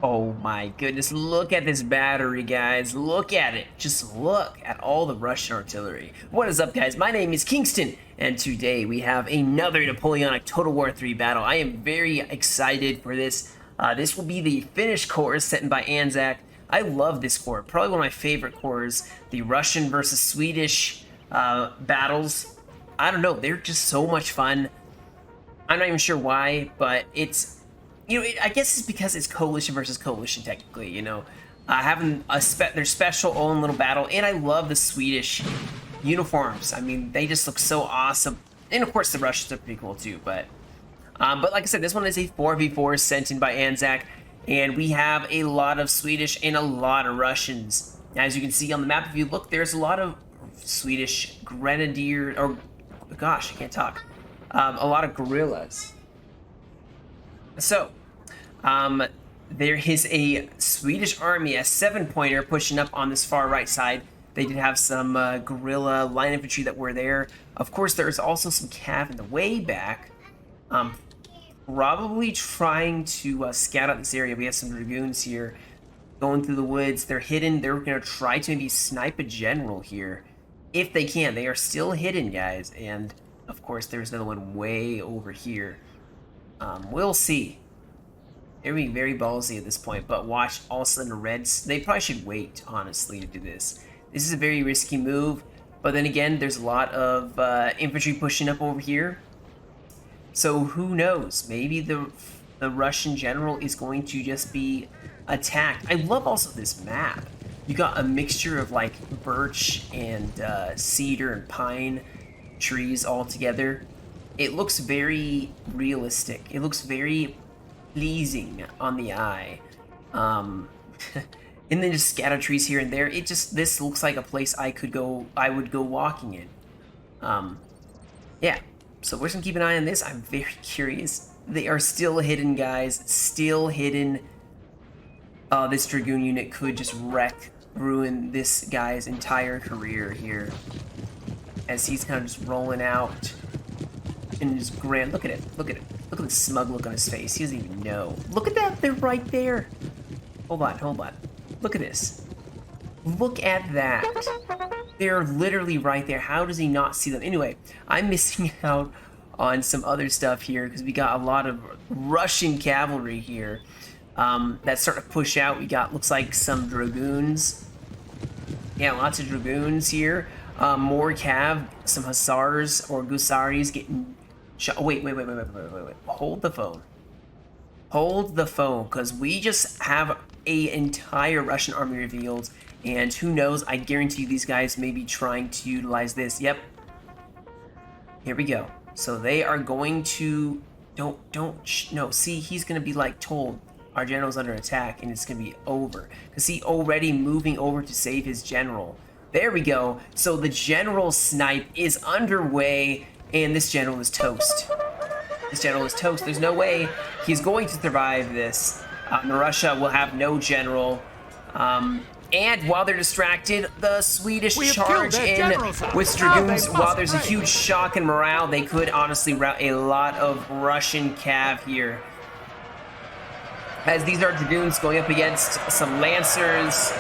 Oh my goodness, look at this battery, guys. Look at it. Just look at all the Russian artillery. What is up, guys? My name is Kingston, and today we have another Napoleonic Total War 3 battle. I am very excited for this. This will be the Finnish Corps sent by Anzac. I love this corps. Probably one of my favorite corps. The Russian versus Swedish battles. I don't know. They're just so much fun. I'm not even sure why, but it's... I guess it's because it's coalition versus coalition, technically, having their special own little battle, and I love the Swedish uniforms. I mean, they just look so awesome, and of course the Russians are pretty cool too. But like I said, this one is a 4v4 sent in by Anzac, and we have a lot of Swedish and a lot of Russians. As you can see on the map, if you look, there's a lot of Swedish grenadier, or gosh, I can't talk. A lot of guerrillas. So, there is a Swedish army, a 7-pointer, pushing up on this far right side. They did have some guerrilla line infantry that were there. Of course, there's also some cav in the way back, probably trying to scout out this area. We have some dragoons here going through the woods. They're hidden. They're going to try to maybe snipe a general here, if they can. They are still hidden, guys, and of course, there's another one way over here. We'll see. They're being very ballsy at this point, but watch also in the Reds. They probably should wait, honestly, to do this. This is a very risky move, but then again, there's a lot of infantry pushing up over here. So who knows? Maybe the Russian general is going to just be attacked. I love also this map. You got a mixture of like birch and cedar and pine trees all together. It looks very realistic. It looks very pleasing on the eye. And then just scatter trees here and there. This looks like a place I would go walking in. Yeah. So we're just gonna keep an eye on this. I'm very curious. They are still hidden, guys. Still hidden. This Dragoon unit could just ruin this guy's entire career here. As he's kind of just rolling out. And just grand. Look at it. Look at it. Look at the smug look on his face. He doesn't even know. Look at that. They're right there. Hold on. Hold on. Look at this. Look at that. They're literally right there. How does he not see them? Anyway, I'm missing out on some other stuff here because we got a lot of Russian cavalry here that start to push out. We got, looks like, some dragoons. Yeah, lots of dragoons here. More cav, some hussars or gusaris getting shot. Wait. Hold the phone. Hold the phone, because we just have a entire Russian army revealed, and who knows, I guarantee you these guys may be trying to utilize this. Yep. Here we go. So they are going to... No, see, he's going to be like told, our general's under attack, and it's going to be over. Because he already moving over to save his general. There we go. So the general snipe is underway, and this general is toast. This general is toast. There's no way he's going to survive this. Russia will have no general. And while they're distracted, the Swedish charge in with dragoons. While there's a huge shock and morale, they could honestly rout a lot of Russian cav here. As these are dragoons going up against some lancers.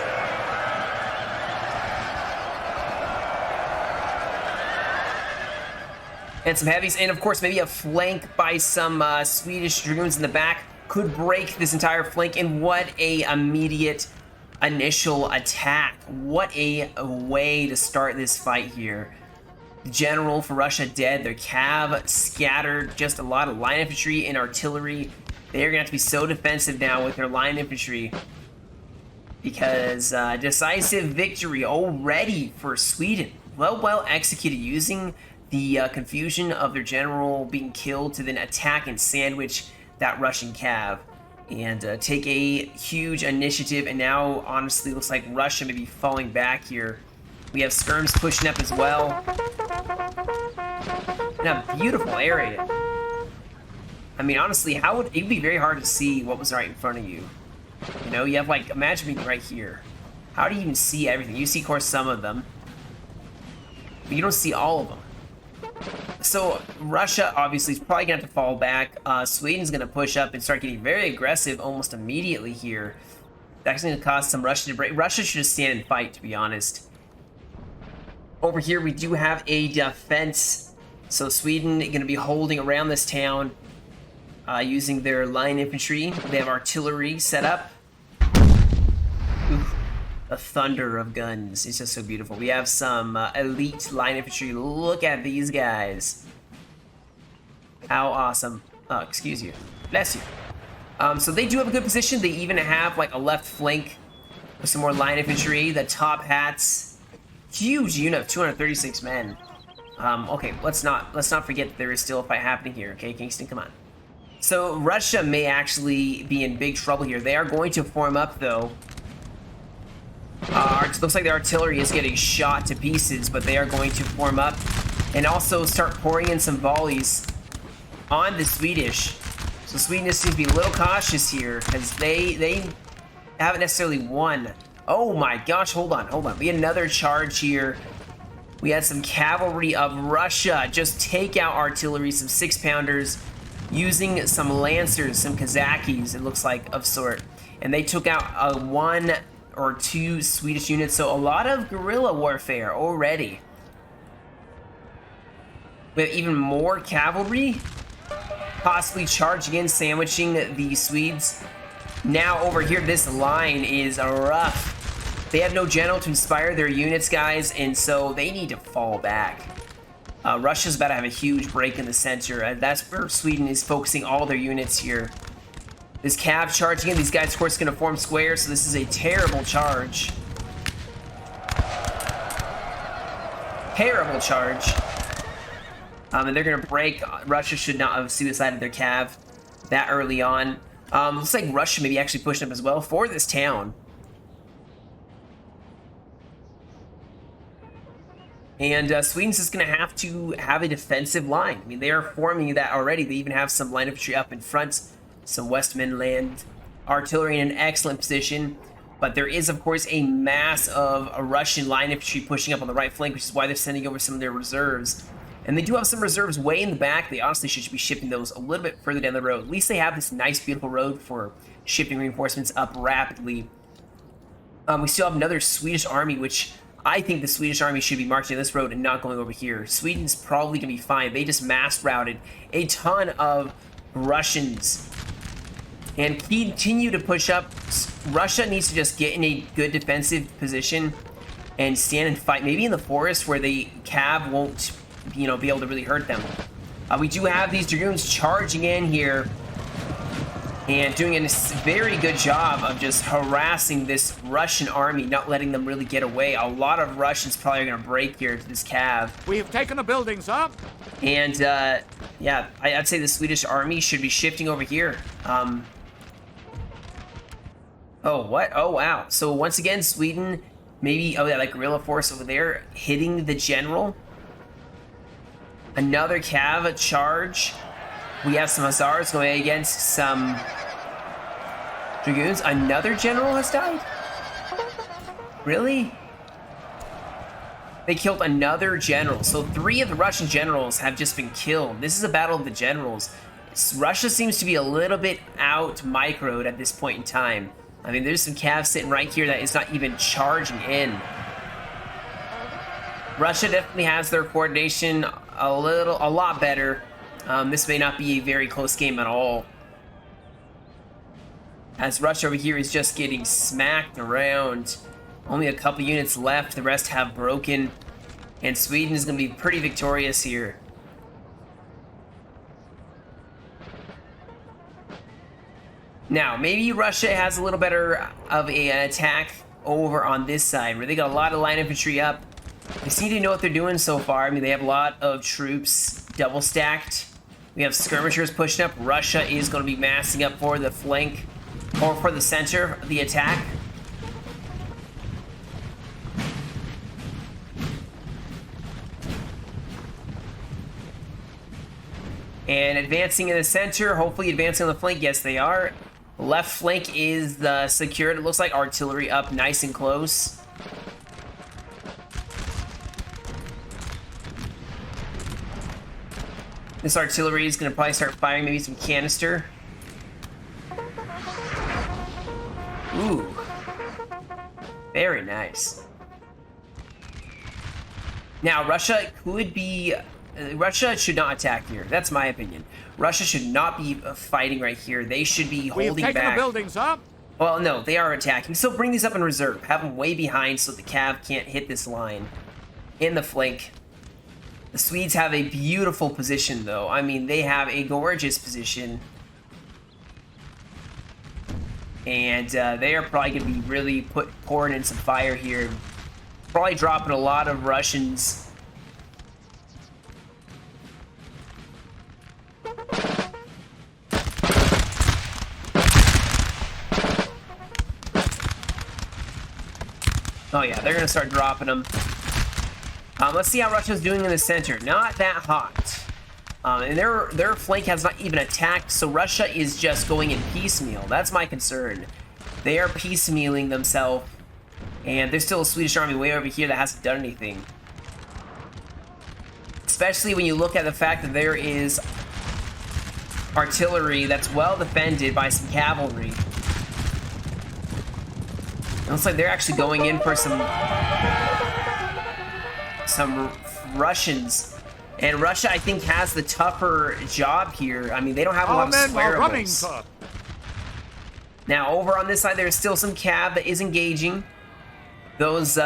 And some heavies, and of course maybe a flank by some Swedish dragoons in the back could break this entire flank. And what a immediate initial attack. What a way to start this fight here. The general for Russia dead, their cav scattered, just a lot of line infantry and artillery. They're gonna have to be so defensive now with their line infantry, because decisive victory already for Sweden. Well executed, using the confusion of their general being killed to then attack and sandwich that Russian cav and take a huge initiative. And now, honestly, looks like Russia may be falling back here. We have skirms pushing up as well. Now, beautiful area. I mean, honestly, it'd be very hard to see what was right in front of you. You have, like, imagine being right here. How do you even see everything? You see, of course, some of them, but you don't see all of them. So Russia obviously is probably gonna have to fall back. Sweden's gonna push up and start getting very aggressive almost immediately here. That's gonna cause some Russia to break. Russia should just stand and fight, to be honest. Over here we do have a defense. So Sweden gonna be holding around this town using their line infantry. They have artillery set up. Oof. The thunder of guns. It's just so beautiful. We have some elite line infantry. Look at these guys. How awesome. Oh, excuse you. Bless you. So they do have a good position. They even have like a left flank with some more line infantry. The top hats. Huge unit of 236 men. Okay, let's not forget that there is still a fight happening here. Okay, Kingston, come on. So Russia may actually be in big trouble here. They are going to form up though. It looks like the artillery is getting shot to pieces, but they are going to form up and also start pouring in some volleys on the Swedish. So Sweden just seems to be a little cautious here because they haven't necessarily won. Oh my gosh, hold on. We had another charge here. We had some cavalry of Russia just take out artillery, some 6-pounders, using some lancers, some Kazakis, it looks like, of sort. And they took out 1 or 2 Swedish units, so a lot of guerrilla warfare already. We have even more cavalry, possibly charging in, sandwiching the Swedes. Now over here, this line is rough. They have no general to inspire their units, guys, and so they need to fall back. Russia's about to have a huge break in the center. That's where Sweden is focusing all their units here. This cav charging in. These guys, of course, going to form squares, so this is a terrible charge. Terrible charge. And they're going to break. Russia should not have suicided their cav that early on. Looks like Russia maybe actually pushing up as well for this town. And Sweden's just going to have a defensive line. I mean, they are forming that already. They even have some line infantry up in front. Some Westmanland artillery in an excellent position. But there is, of course, a mass of Russian line infantry pushing up on the right flank, which is why they're sending over some of their reserves. And they do have some reserves way in the back. They honestly should be shipping those a little bit further down the road. At least they have this nice, beautiful road for shipping reinforcements up rapidly. We still have another Swedish army, which I think the Swedish army should be marching this road and not going over here. Sweden's probably going to be fine. They just mass routed a ton of Russians and continue to push up. Russia needs to just get in a good defensive position and stand and fight. Maybe in the forest where the cav won't, be able to really hurt them. We do have these dragoons charging in here and doing a very good job of just harassing this Russian army, not letting them really get away. A lot of Russians probably are going to break here to this cav. We have taken the buildings up. And, yeah, I'd say the Swedish army should be shifting over here. Oh, what? Oh, wow. So once again, Sweden, maybe, oh yeah, like guerrilla force over there, hitting the general. Another cav charge. We have some hussars going against some dragoons. Another general has died? Really? They killed another general. So 3 of the Russian generals have just been killed. This is a battle of the generals. Russia seems to be a little bit out-microed at this point in time. I mean, there's some cav sitting right here that is not even charging in. Russia definitely has their coordination a lot better. This may not be a very close game at all. As Russia over here is just getting smacked around. Only a couple units left, the rest have broken. And Sweden is going to be pretty victorious here. Now, maybe Russia has a little better of an attack over on this side, where they got a lot of line infantry up. They seem to know what they're doing so far. I mean, they have a lot of troops double stacked. We have skirmishers pushing up. Russia is going to be massing up for the flank, or for the center of the attack. And advancing in the center, hopefully advancing on the flank. Yes, they are. Left flank is secured. It looks like artillery up nice and close. This artillery is going to probably start firing maybe some canister. Ooh. Very nice. Now, Russia could be... Russia should not attack here. That's my opinion. Russia should not be fighting right here. They should be holding We've taken back. the buildings up. Well, no, they are attacking. So bring these up in reserve. Have them way behind so the Cav can't hit this line. In the flank. The Swedes have a beautiful position, though. I mean, they have a gorgeous position. And they are probably going to be really pouring in some fire here. Probably dropping a lot of Russians. Oh yeah, they're going to start dropping them. Let's see how Russia's doing in the center. Not that hot. And their flank has not even attacked, so Russia is just going in piecemeal. That's my concern. They are piecemealing themselves, and there's still a Swedish army way over here that hasn't done anything. Especially when you look at the fact that there is artillery that's well defended by some cavalry. It looks like they're actually going in for some Russians. And Russia, I think, has the tougher job here. I mean, they don't have a lot of squarables. Now, over on this side, there's still some cav that is engaging. Those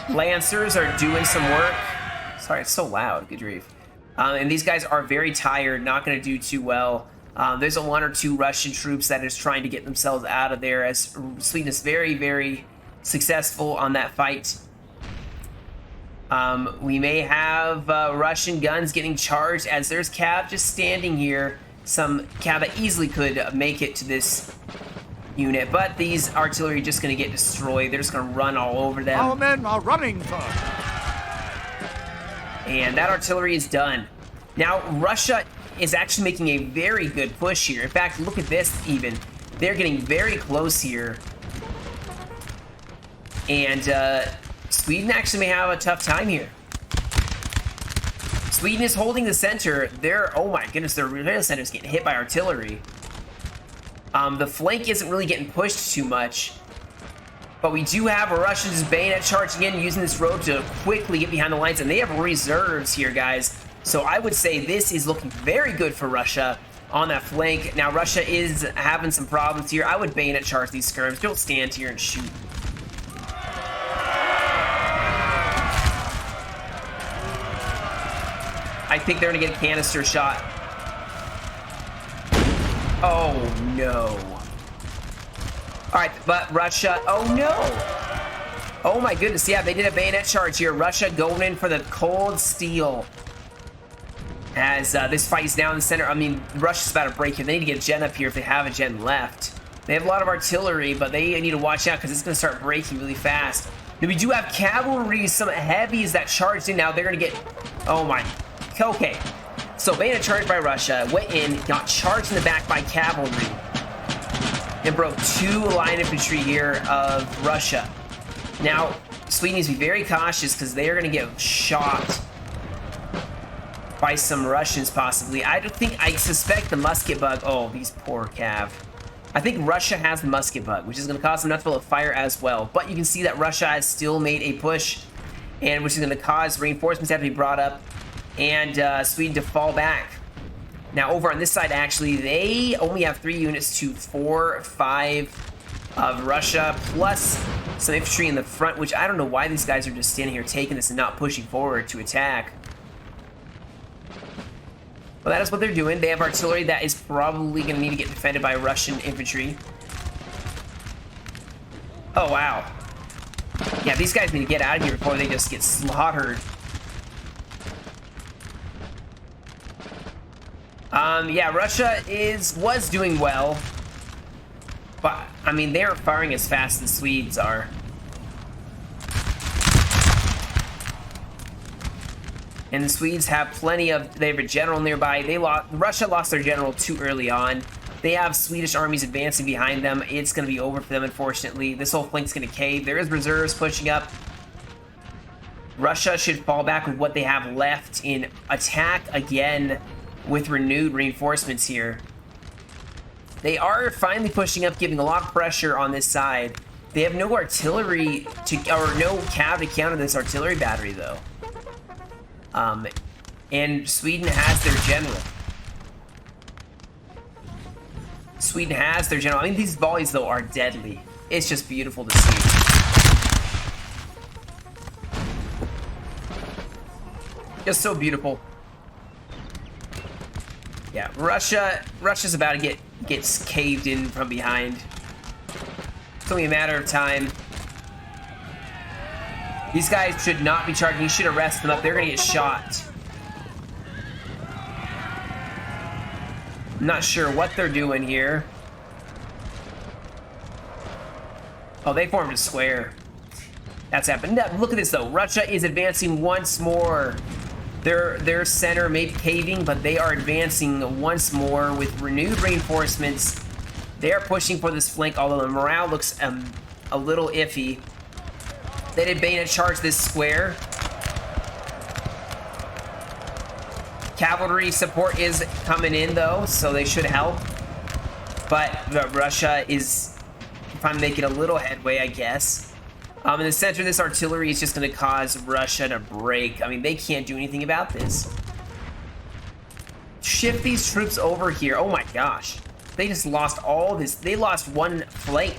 Lancers are doing some work. Sorry, it's so loud. Good grief. And these guys are very tired, not going to do too well. There's a one or two Russian troops that is trying to get themselves out of there, as Sweden is very, very successful on that fight. We may have Russian guns getting charged, as there's cav just standing here. Some cav that easily could make it to this unit, but these artillery are just going to get destroyed. They're just going to run all over them. Our men are running, sir. And that artillery is done. Now, Russia is actually making a very good push here. In fact, look at this even. They're getting very close here. And Sweden actually may have a tough time here. Sweden is holding the center. Oh my goodness, their rear center is getting hit by artillery. The flank isn't really getting pushed too much. But we do have a Russians bayonet charging in, using this road to quickly get behind the lines. And they have reserves here, guys. So I would say this is looking very good for Russia on that flank. Now, Russia is having some problems here. I would bayonet charge these skirms. Don't stand here and shoot. I think they're going to get a canister shot. Oh, no. All right, but Russia... Oh, no. Oh, my goodness. Yeah, they did a bayonet charge here. Russia going in for the cold steel. As this fight is down in the center. I mean, Russia's about to break here. They need to get a gen up here if they have a gen left. They have a lot of artillery, but they need to watch out because it's going to start breaking really fast. Now, we do have cavalry, some heavies that charged in. Now they're going to get... Oh, my... Okay. So, bayonet charge by Russia. Went in, got charged in the back by cavalry. And broke two line infantry here of Russia. Now, Sweden needs to be very cautious because they are going to get shot by some Russians, possibly. I suspect the musket bug. Oh, these poor cav. I think Russia has the musket bug, which is going to cause them not to be able to fire as well. But you can see that Russia has still made a push, and which is going to cause reinforcements to have to be brought up, and Sweden to fall back. Now, over on this side, actually, they only have 3 units to 4, 5 of Russia, plus some infantry in the front, which I don't know why these guys are just standing here taking this and not pushing forward to attack. Well, that is what they're doing. They have artillery that is probably going to need to get defended by Russian infantry. Oh, wow. Yeah, these guys need to get out of here before they just get slaughtered. Yeah, Russia was doing well. But, I mean, they're firing as fast as the Swedes are. And the Swedes have they have a general nearby. Russia lost their general too early on. They have Swedish armies advancing behind them. It's going to be over for them, unfortunately. This whole flank's going to cave. There is reserves pushing up. Russia should fall back with what they have left in attack again with renewed reinforcements here. They are finally pushing up, giving a lot of pressure on this side. They have no artillery to, or no cav to counter this artillery battery though. And Sweden has their general. Sweden has their general. I mean, these volleys though are deadly. It's just beautiful to see. Just so beautiful. Yeah, Russia's about to gets caved in from behind. It's only a matter of time. These guys should not be charging. You should arrest them up. They're gonna get shot. I'm not sure what they're doing here. Oh, they formed a square. That's happened. Look at this though. Russia is advancing once more. Their center may be caving, but they are advancing once more with renewed reinforcements. They are pushing for this flank, although the morale looks a little iffy. They did bayonet charge this square. Cavalry support is coming in though, so they should help. But Russia is finally making a little headway, I guess. In the center, this artillery is just going to cause Russia to break. I mean, they can't do anything about this. Shift these troops over here. Oh my gosh. They just lost all this. They lost one flank.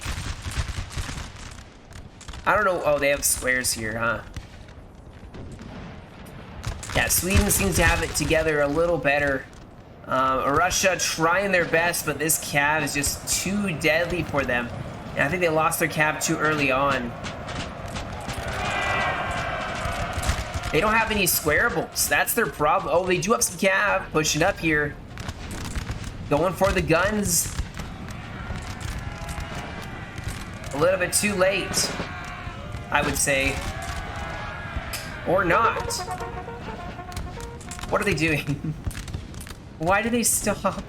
I don't know. Oh, they have squares here, huh? Yeah, Sweden seems to have it together a little better. Russia trying their best, but this cav is just too deadly for them. And I think they lost their cav too early on. They don't have any squarables. That's their problem. Oh, they do have some cav pushing up here. Going for the guns. A little bit too late, I would say. Or not. What are they doing? Why do they stop?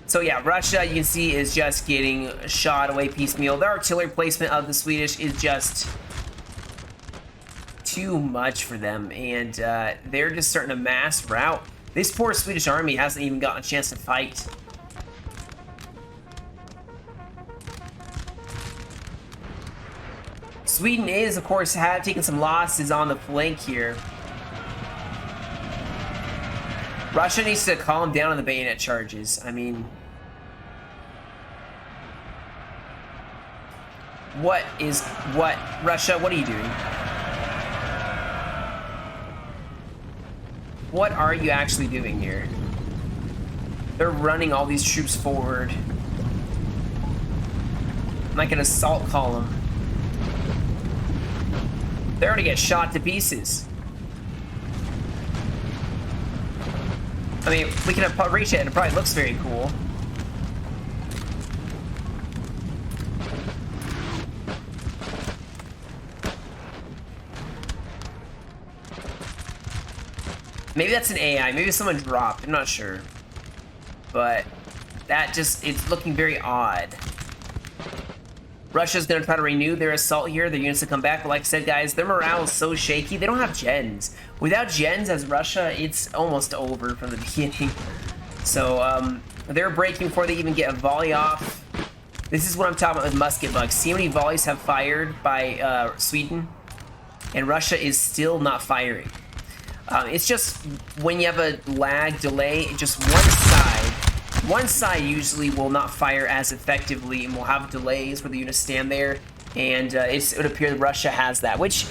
So yeah, Russia, you can see, is just getting shot away piecemeal. The artillery placement of the Swedish is just too much for them, and they're just starting to mass rout. This poor Swedish army hasn't even gotten a chance to fight. Sweden is, of course, taking some losses on the flank here. Russia needs to calm down on the bayonet charges. I mean, Russia, what are you doing? What are you actually doing here? They're running all these troops forward. Like an assault column. They're gonna get shot to pieces. I mean, we can reach it and it probably looks very cool. Maybe that's an AI. Maybe someone dropped. I'm not sure. But that just, it's looking very odd. Russia's going to try to renew their assault here. Their units to come back. But like I said, guys, their morale is so shaky. They don't have gens. Without gens as Russia, it's almost over from the beginning. So they're breaking before they even get a volley off. This is what I'm talking about with musket bugs. See how many volleys have fired by Sweden? And Russia is still not firing. It's just when you have a lag delay, just one side usually will not fire as effectively and will have delays where the units stand there, and it would appear that Russia has that, which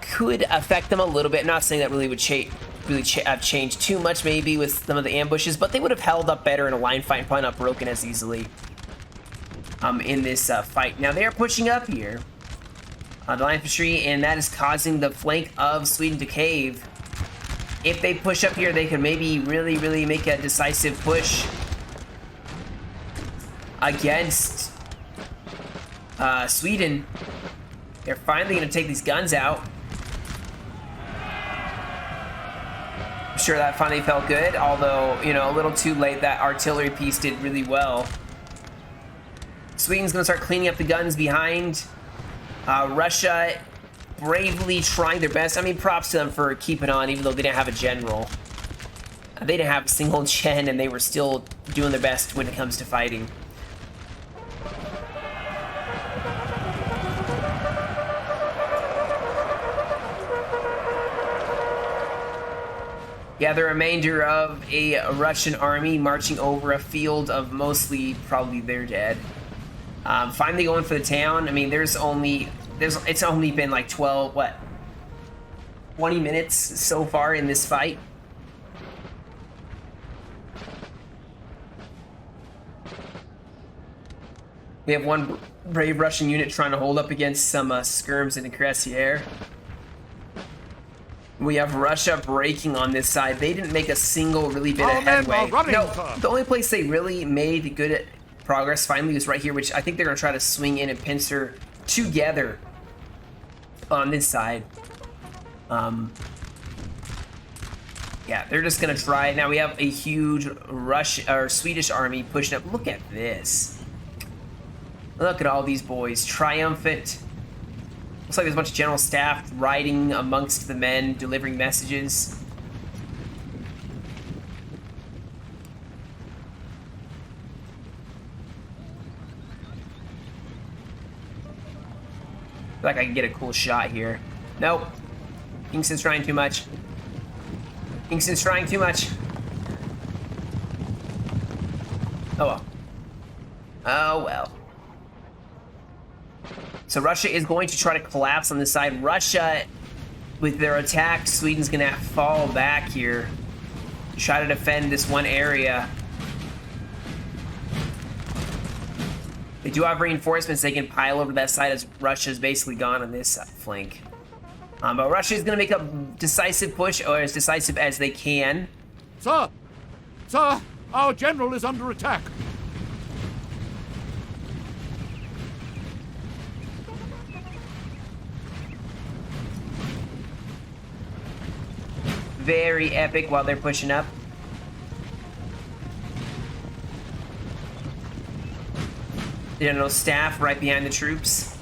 could affect them a little bit. I'm not saying that really would have changed too much maybe with some of the ambushes, but they would have held up better in a line fight and probably not broken as easily in this fight. Now they are pushing up here. The line infantry, and that is causing the flank of Sweden to cave. If they push up here, they could maybe really make a decisive push against Sweden. They're finally going to take these guns out. I'm sure that finally felt good, although, you know, a little too late. That artillery piece did really well. Sweden's going to start cleaning up the guns behind. Russia bravely trying their best. I mean, props to them for keeping on, even though they didn't have a general. They didn't have a single gen, and they were still doing their best when it comes to fighting. Yeah, the remainder of a Russian army marching over a field of mostly probably their dead. Finally going for the town. I mean, it's only been like 20 minutes so far in this fight. We have one brave Russian unit trying to hold up against some skirms in the Cressier. We have Russia breaking on this side. They didn't make a single really bit of headway. No, the only place they really made good progress finally was right here, which I think they're going to try to swing in and pincer together on this side. Yeah, they're just going to try. Now we have a huge Swedish army pushing up. Look at this. Look at all these boys. Triumphant. Looks like there's a bunch of general staff riding amongst the men, delivering messages. I feel like I can get a cool shot here. Nope. Kingston's trying too much. Kingston's trying too much. Oh well. Oh well. So Russia is going to try to collapse on this side. Russia, with their attack, Sweden's going to fall back here. Try to defend this one area. They do have reinforcements they can pile over that side as Russia's basically gone on this flank. But Russia is going to make a decisive push, or as decisive as they can. Sir! Sir! Our general is under attack! Very epic while they're pushing up. General staff right behind the troops.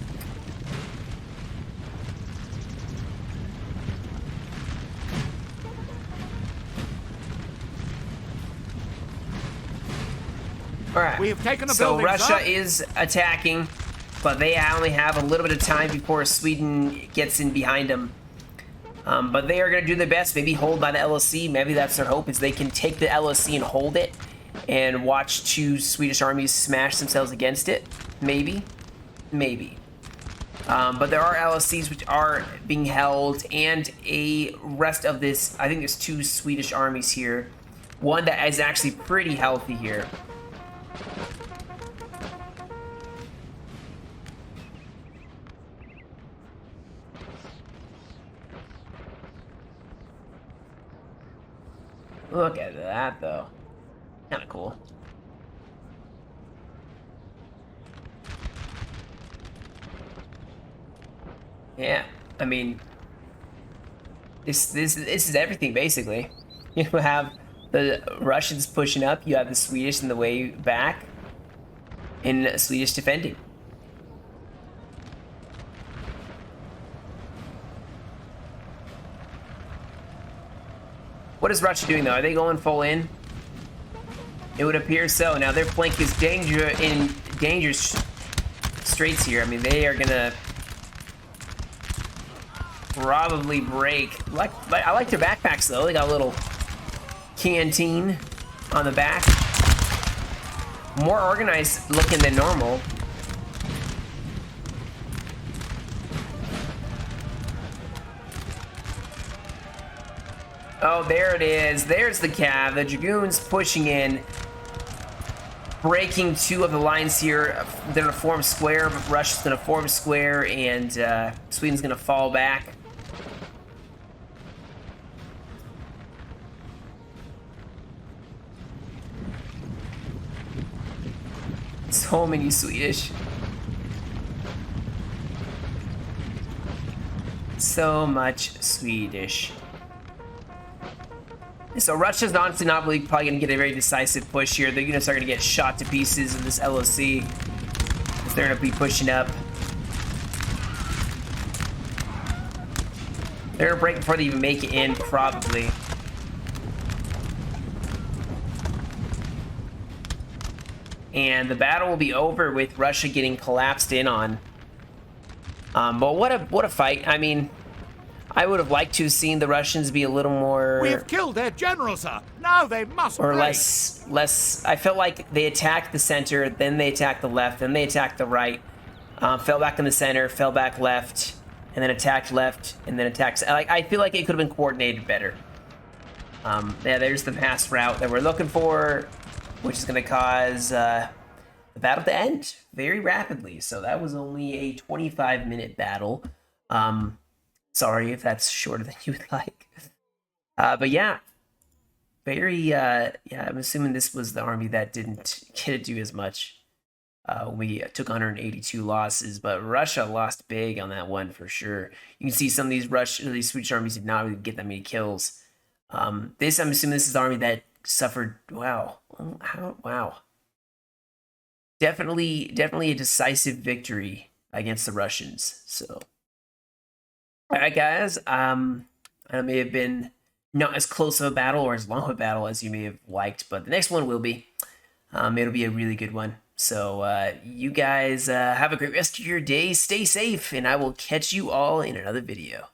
All right. We have taken a so building, Russia sir. is attacking, but they only have a little bit of time before Sweden gets in behind them. But they are going to do their best, maybe hold by the LSC. Maybe that's their hope, is they can take the LSC and hold it and watch two Swedish armies smash themselves against it. Maybe. Maybe. But there are LSCs which are being held, and a rest of this, I think there's two Swedish armies here. One that is actually pretty healthy here. Look at that, though. Kind of cool. Yeah, I mean, this is everything basically. You have the Russians pushing up. You have the Swedish in the way back, and Swedish defending. What is Russia doing, though? Are they going full in? It would appear so. Now, their flank is in danger straits here. I mean, they are going to probably break. I like their backpacks, though. They got a little canteen on the back. More organized looking than normal. Oh, there it is. There's the cav. The Dragoons pushing in. Breaking two of the lines here. They're going to form square. Russia's going to form square. And Sweden's going to fall back. So many Swedish. So much Swedish. So Russia's honestly not really probably going to get a very decisive push here. Their units are going to get shot to pieces in this LOC. They're going to be pushing up. They're gonna break before they even make it in, probably. And the battle will be over with Russia getting collapsed in on. But what a fight. I mean, I would have liked to have seen the Russians be a little more... We have killed their general, sir. Now they must or break. less. I felt like they attacked the center, then they attacked the left, then they attacked the right, fell back in the center, fell back left, and then attacked left, and then attacked... I feel like it could have been coordinated better. Yeah, there's the mass route that we're looking for, which is going to cause the battle to end very rapidly. So that was only a 25-minute battle. Sorry if that's shorter than you would like. But yeah, yeah, I'm assuming this was the army that didn't get to do as much. We took 182 losses, but Russia lost big on that one for sure. You can see some of these Swedish armies did not really get that many kills. I'm assuming this is the army that suffered. Wow. Wow. Definitely a decisive victory against the Russians. So, all right, guys. It may have been not as close of a battle or as long of a battle as you may have liked, but the next one will be. It'll be a really good one. So, you guys have a great rest of your day. Stay safe, and I will catch you all in another video.